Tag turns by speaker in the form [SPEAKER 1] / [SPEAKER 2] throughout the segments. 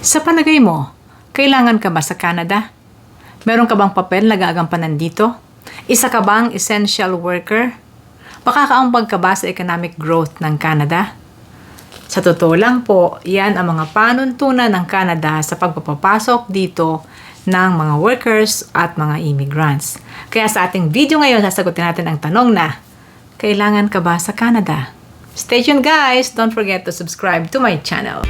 [SPEAKER 1] Sa palagay mo, kailangan ka ba sa Canada? Meron ka bang papel na gagampanan dito? Isa ka bang essential worker? Makakaambag ka ba sa economic growth ng Canada? Sa totoo lang po, yan ang mga panuntunan ng Canada sa pagpapapasok dito ng mga workers at mga immigrants. Kaya sa ating video ngayon, sasagutin natin ang tanong na, kailangan ka ba sa Canada? Stay tuned guys! Don't forget to subscribe to my channel.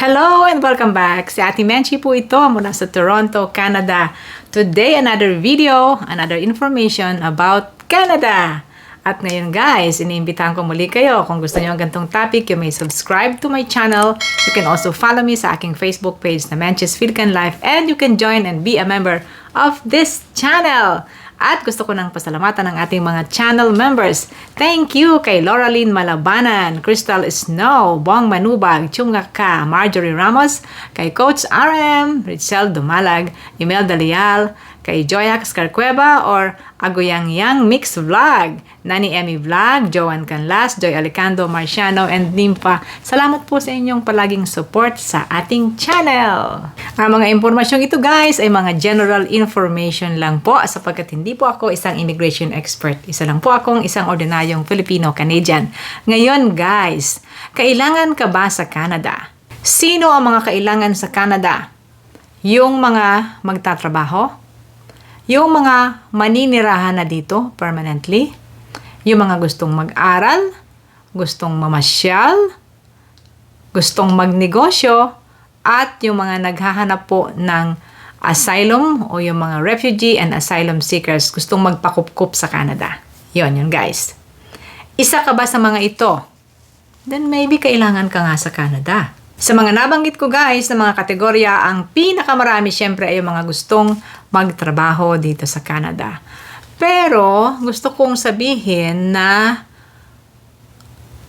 [SPEAKER 1] Hello and welcome back! Si Ate Menchi po ito mula sa Toronto, Canada. Today, another video, another information about Canada. At ngayon guys, iniimbitahan ko muli kayo. Kung gusto niyo ang ganitong topic, you may subscribe to my channel. You can also follow me sa aking Facebook page na Menchi's Philican Life and you can join and be a member of this channel. At gusto ko nang pasalamatan ang ating mga channel members. Thank you kay Lauraline Malabanan, Crystal Snow, Bong Manubag, Chunga Ka, Marjorie Ramos, kay Coach RM, Richelle Dumalag, Imelda Leal, kay Joyax Carcueva or Agoyang Yang Mix Vlog, Nani Emmy Vlog, Joan Canlas, Joy Alicando, Marciano, and Nimpa. Salamat po sa inyong palaging support sa ating channel. Ang mga impormasyong ito guys ay mga general information lang po sapagkat hindi po ako isang immigration expert. Isa lang po akong isang ordinaryong Filipino-Canadian. Ngayon guys, kailangan ka ba sa Canada? Sino ang mga kailangan sa Canada? Yung mga magtatrabaho? Yung mga maninirahan na dito permanently, yung mga gustong mag-aral, gustong mamasyal, gustong magnegosyo, at yung mga naghahanap po ng asylum o yung mga refugee and asylum seekers gustong magpakupkup sa Canada. Yun guys. Isa ka ba sa mga ito? Then maybe kailangan ka nga sa Canada. Sa mga nabanggit ko guys, na mga kategorya, ang pinakamarami syempre ay yung mga gustong magtrabaho dito sa Canada. Pero gusto kong sabihin na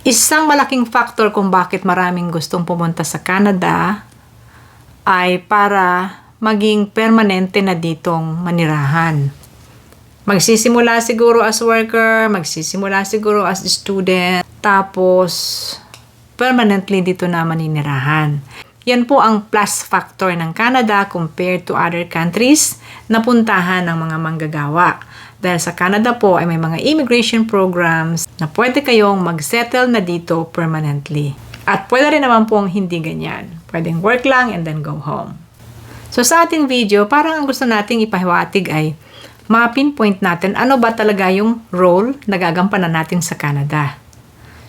[SPEAKER 1] isang malaking factor kung bakit maraming gustong pumunta sa Canada ay para maging permanente na ditong manirahan. Magsisimula siguro as worker, magsisimula siguro as student, tapos permanently dito na maninirahan. Yan po ang plus factor ng Canada compared to other countries na puntahan ng mga manggagawa. Dahil sa Canada po ay may mga immigration programs na pwede kayong mag-settle na dito permanently. At pwede rin naman pong hindi ganyan. Pwedeng work lang and then go home. So sa ating video, parang ang gusto nating ipahiwatig ay ma-pinpoint natin ano ba talaga yung role na gagampanan natin sa Canada.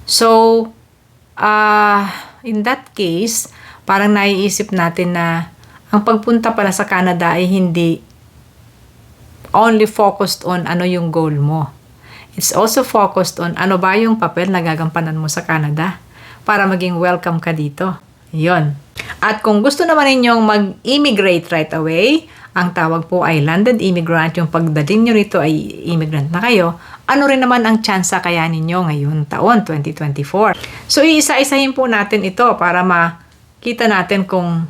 [SPEAKER 1] So, in that case, parang naiisip natin na ang pagpunta pala sa Canada ay hindi only focused on ano yung goal mo. It's also focused on ano ba yung papel na gagampanan mo sa Canada para maging welcome ka dito. Yun. At kung gusto naman ninyong mag-immigrate right away, ang tawag po ay landed immigrant, yung pagdating nyo rito ay immigrant na kayo, ano rin naman ang tsansa kaya ninyo ngayon taon 2024. So, iisa-isahin po natin ito para makita natin kung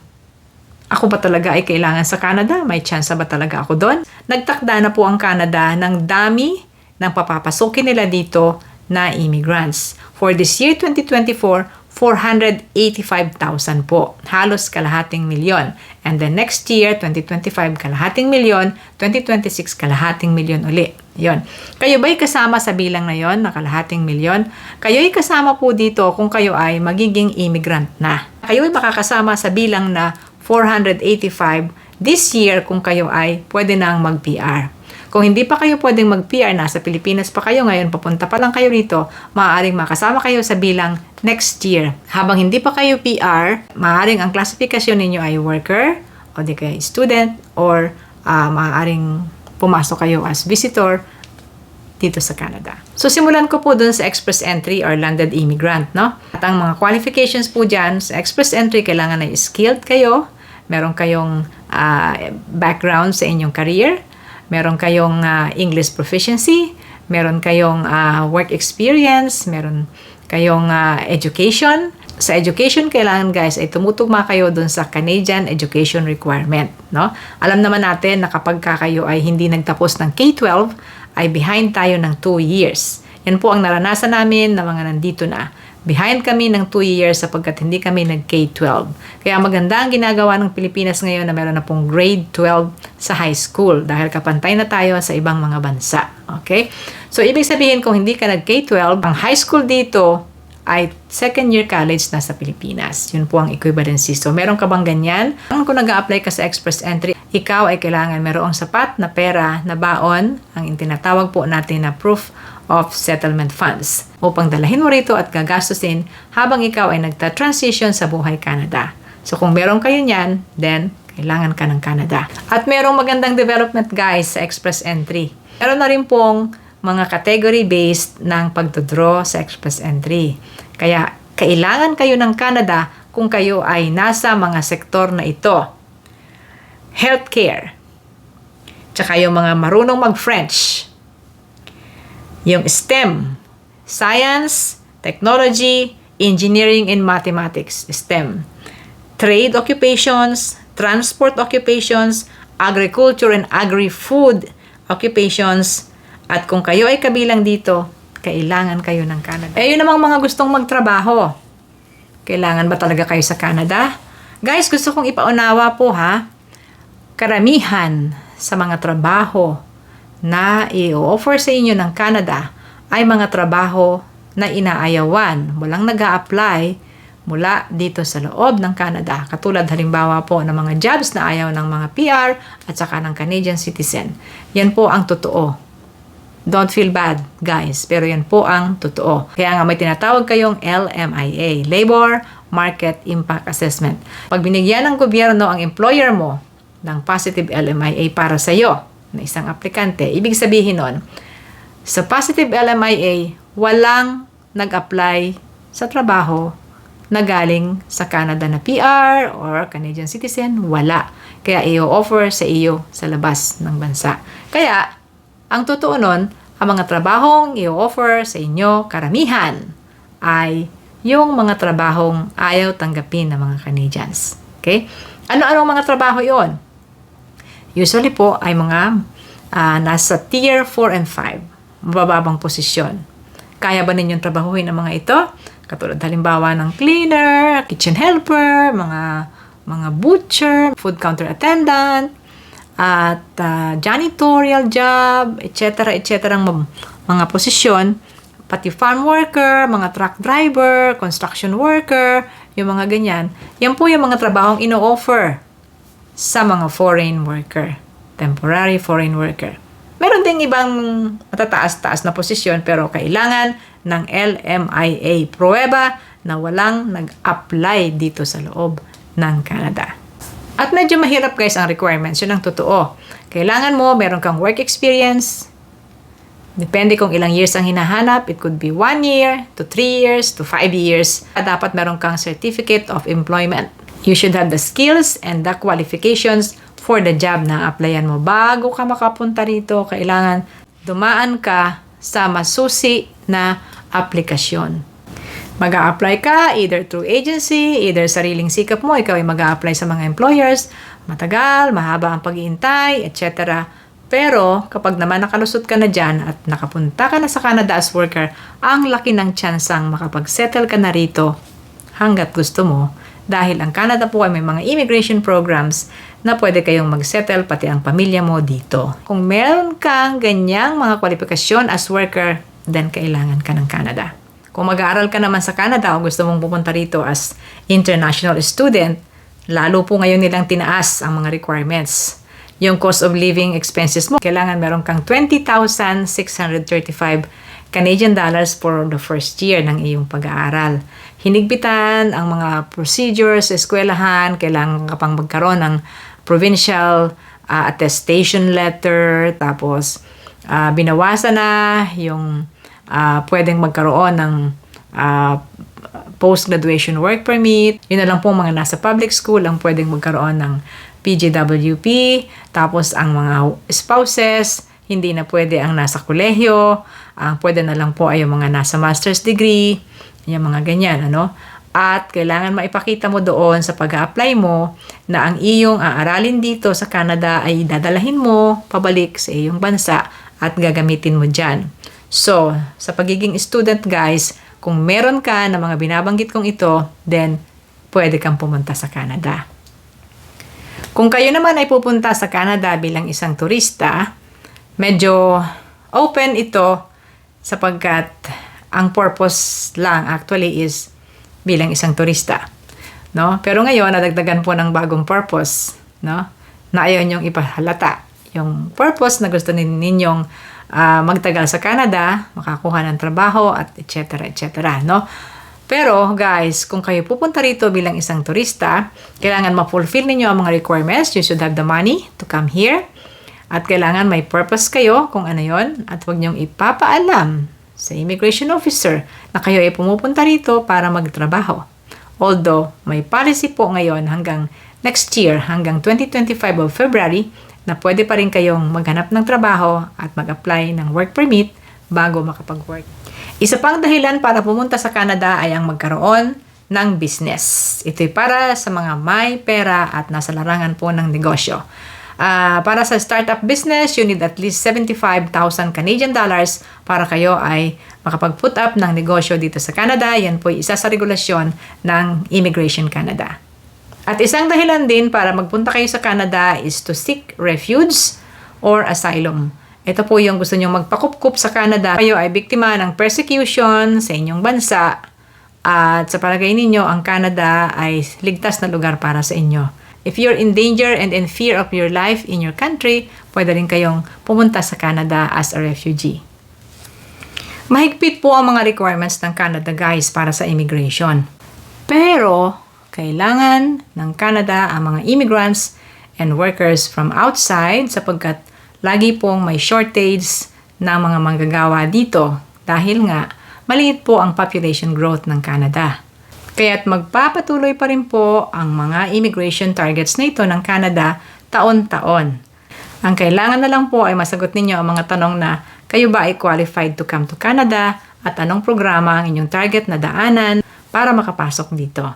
[SPEAKER 1] ako ba talaga ay kailangan sa Canada? May tsansa ba talaga ako doon? Nagtakda na po ang Canada ng dami ng papapasukin nila dito na immigrants. For this year 2024, 485,000 po. Halos kalahating milyon. And then next year, 2025, kalahating milyon. 2026, kalahating milyon uli. Yon. Kayo ba'y kasama sa bilang na yon, na kalahating milyon? Kayo'y kasama po dito kung kayo ay magiging immigrant na. Kayo'y makakasama sa bilang na 485 this year kung kayo ay pwede nang mag-PR. Kung hindi pa kayo pwedeng mag-PR, nasa Pilipinas pa kayo ngayon, papunta pa lang kayo rito, maaaring makasama kayo sa bilang next year. Habang hindi pa kayo PR, maaaring ang klasifikasyon ninyo ay worker, o di kayo student, or maaaring pumasok kayo as visitor dito sa Canada. So, simulan ko po dun sa express entry or landed immigrant, no? At ang mga qualifications po dyan, sa express entry, kailangan ay skilled kayo, meron kayong background sa inyong career, meron kayong English proficiency, meron kayong work experience, meron kayong education. Sa education, kailangan guys ay tumutugma kayo dun sa Canadian education requirement. No? Alam naman natin na kapag kayo ay hindi nagtapos ng K-12, ay behind tayo ng 2 years. Yan po ang naranasan namin na mga nandito na. Behind kami ng 2 years sapagkat hindi kami nag-K-12. Kaya maganda ang ginagawa ng Pilipinas ngayon na meron na pong grade 12 sa high school dahil kapantay na tayo sa ibang mga bansa. Okay? So, ibig sabihin kung hindi ka nag-K-12, ang high school dito ay second year college na sa Pilipinas. Yun po ang equivalency. So, meron ka bang ganyan? Kung nag-a-apply ka sa Express Entry, ikaw ay kailangan merong sapat na pera na baon, ang tinatawag po natin na proof of settlement funds upang dalahin mo rito at gagastusin habang ikaw ay nagta-transition sa buhay Canada. So, kung meron kayo niyan, then kailangan ka ng Canada. At merong magandang development guys sa Express Entry. Meron na rin pong mga category-based ng pagdodraw sa Express Entry. Kaya, kailangan kayo ng Canada kung kayo ay nasa mga sektor na ito. Healthcare. Tsaka yung mga marunong mag-French. Yung STEM. Science, Technology, Engineering, and Mathematics. STEM. Trade occupations, Transport occupations, Agriculture and Agri-Food occupations. At kung kayo ay kabilang dito, kailangan kayo ng Canada. Yun namang mga gustong magtrabaho. Kailangan ba talaga kayo sa Canada? Guys, gusto kong ipaunawa po ha. Karamihan sa mga trabaho na i-offer sa inyo ng Canada ay mga trabaho na inaayawan. Walang nag-a-apply mula dito sa loob ng Canada. Katulad halimbawa po ng mga jobs na ayaw ng mga PR at saka ng Canadian citizen. Yan po ang totoo. Don't feel bad, guys. Pero yan po ang totoo. Kaya nga may tinatawag kayong LMIA, Labor Market Impact Assessment. Pag binigyan ng gobyerno ang employer mo ng positive LMIA para sa iyo na isang aplikante, ibig sabihin nun, sa positive LMIA, walang nag-apply sa trabaho na galing sa Canada na PR or Canadian citizen, wala. Kaya i-offer sa iyo sa labas ng bansa. Kaya, ang totoo nun, ang mga trabahong i-offer sa inyo, karamihan, ay yung mga trabahong ayaw tanggapin ng mga Canadians. Okay? Ano-ano mga trabaho yon? Usually po ay mga nasa tier 4 and 5, mabababang posisyon. Kaya ba ninyong trabahuhin ang mga ito? Katulad halimbawa ng cleaner, kitchen helper, mga butcher, food counter attendant, at janitorial job, etc. mga posisyon, pati farm worker, mga truck driver, construction worker, yung mga ganyan. Yan po yung mga trabahong ino-offer sa mga foreign worker, temporary foreign worker. Meron ding ibang matataas-taas na posisyon pero kailangan ng LMIA pruweba na walang nag-apply dito sa loob ng Canada. At medyo mahirap guys ang requirements. Yun ang totoo. Kailangan mo, meron kang work experience. Depende kung ilang years ang hinahanap. It could be 1 year, to 3 years, to 5 years. At dapat meron kang certificate of employment. You should have the skills and the qualifications for the job na applyan mo. Bago ka makapunta rito, kailangan dumaan ka sa masusi na aplikasyon. Mag-a-apply ka either through agency, either sariling sikap mo, ikaw ay mag-a-apply sa mga employers, matagal, mahaba ang pag-iintay, etc. Pero kapag naman nakalusot ka na dyan at nakapunta ka na sa Canada as worker, ang laki ng tsansang makapag-settle ka na rito hanggat gusto mo dahil ang Canada po ay may mga immigration programs na pwede kayong mag-settle pati ang pamilya mo dito. Kung meron kang ganyang mga kwalifikasyon as worker, then kailangan ka ng Canada. Kung mag-aaral ka naman sa Canada o gusto mong pupunta rito as international student, lalo po ngayon nilang tinaas ang mga requirements. Yung cost of living expenses mo, kailangan meron kang 20,635 Canadian dollars for the first year ng iyong pag-aaral. Hinigpitan ang mga procedures sa eskwelahan, kailangan ka pang magkaroon ng provincial attestation letter, tapos binawasan na yung pwedeng magkaroon ng post-graduation work permit. Yun na lang po mga nasa public school ang pwedeng magkaroon ng PGWP. Tapos ang mga spouses, hindi na pwede ang nasa kolehiyo. Pwede na lang po ay yung mga nasa master's degree. Yung mga ganyan, ano? At kailangan maipakita mo doon sa pag-a-apply mo na ang iyong aaralin dito sa Canada ay dadalahin mo pabalik sa iyong bansa at gagamitin mo dyan. So, sa pagiging student guys, kung meron ka na mga binabanggit kong ito, then pwede kang pumunta sa Canada. Kung kayo naman ay pupunta sa Canada bilang isang turista, medyo open ito sapagkat ang purpose lang actually is bilang isang turista. No? Pero ngayon, nadagdagan po ng bagong purpose, no? Na ayaw ninyong ipahalata. Yung purpose na gusto ninyong magtagal sa Canada, makakuha ng trabaho, at etc. etc. No? Pero guys, kung kayo pupunta rito bilang isang turista, kailangan ma-fulfill ninyo ang mga requirements. You should have the money to come here. At kailangan may purpose kayo kung ano yon. At huwag niyong ipapaalam sa immigration officer na kayo ay pumupunta rito para magtrabaho. Although, may policy po ngayon hanggang next year, hanggang 2025 of February, na pwede pa rin kayong maghanap ng trabaho at mag-apply ng work permit bago makapag-work. Isa pang dahilan para pumunta sa Canada ay ang magkaroon ng business. Ito'y para sa mga may pera at nasa larangan po ng negosyo. Para sa startup business, you need at least 75,000 Canadian dollars para kayo ay makapag-put up ng negosyo dito sa Canada. Yan po isa sa regulasyon ng Immigration Canada. At isang dahilan din para magpunta kayo sa Canada is to seek refuge or asylum. Ito po yung gusto nyong magpakup-kup sa Canada. Kayo ay biktima ng persecution sa inyong bansa at sa palagay ninyo, ang Canada ay ligtas na lugar para sa inyo. If you're in danger and in fear of your life in your country, pwede rin kayong pumunta sa Canada as a refugee. Mahigpit po ang mga requirements ng Canada, guys, para sa immigration. Pero kailangan ng Canada ang mga immigrants and workers from outside sapagkat lagi pong may shortage ng mga manggagawa dito dahil nga maliit po ang population growth ng Canada. Kaya't magpapatuloy pa rin po ang mga immigration targets na ito ng Canada taon-taon. Ang kailangan na lang po ay masagot ninyo ang mga tanong na kayo ba ay qualified to come to Canada at anong programa ang inyong target na daanan para makapasok dito.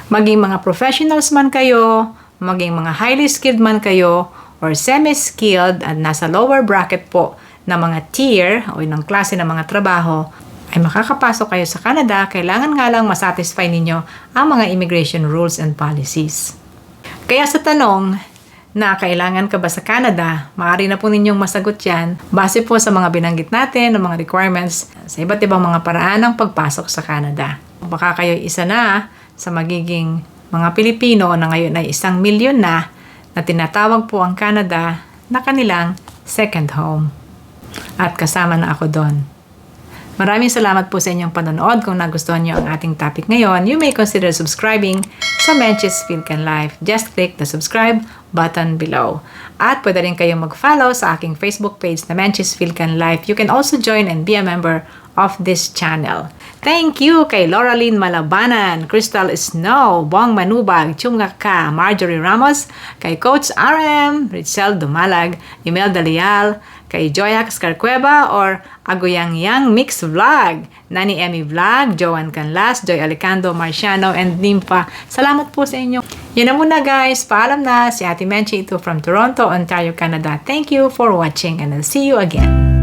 [SPEAKER 1] Maging mga professionals man kayo, maging mga highly skilled man kayo, or semi-skilled at nasa lower bracket po na mga tier o ng klase ng mga trabaho, ay makakapasok kayo sa Canada, kailangan nga lang masatisfy ninyo ang mga immigration rules and policies. Kaya sa tanong na kailangan ka ba sa Canada, maaari na po ninyong masagot yan base po sa mga binanggit natin, ng mga requirements sa iba't ibang mga paraan ng pagpasok sa Canada. Baka kayo isa na sa magiging mga Pilipino na ngayon ay 1 milyon na tinatawag po ang Canada na kanilang second home. At kasama na ako doon. Maraming salamat po sa inyong panonood. Kung nagustuhan niyo ang ating topic ngayon, you may consider subscribing sa Menchie's Philcan Life. Just click the subscribe button below. At pwede rin kayong mag-follow sa aking Facebook page na Menchie's Philcan Life. You can also join and be a member of this channel. Thank you kay Lauraline Malabanan, Crystal Snow, Bong Manubag, Chunga Ka, Marjorie Ramos, kay Coach RM, Richelle Dumalag, Imelda Leal, kay Joya Cascarcueva or Agoyang Yang Mix Vlog, Nani Emmy Vlog, Joan Canlas, Joy Alicando, Marciano, and Nympha. Salamat po sa inyo. Yun na muna guys. Paalam na. Si Ate Menchie ito from Toronto, Ontario, Canada. Thank you for watching and I'll see you again.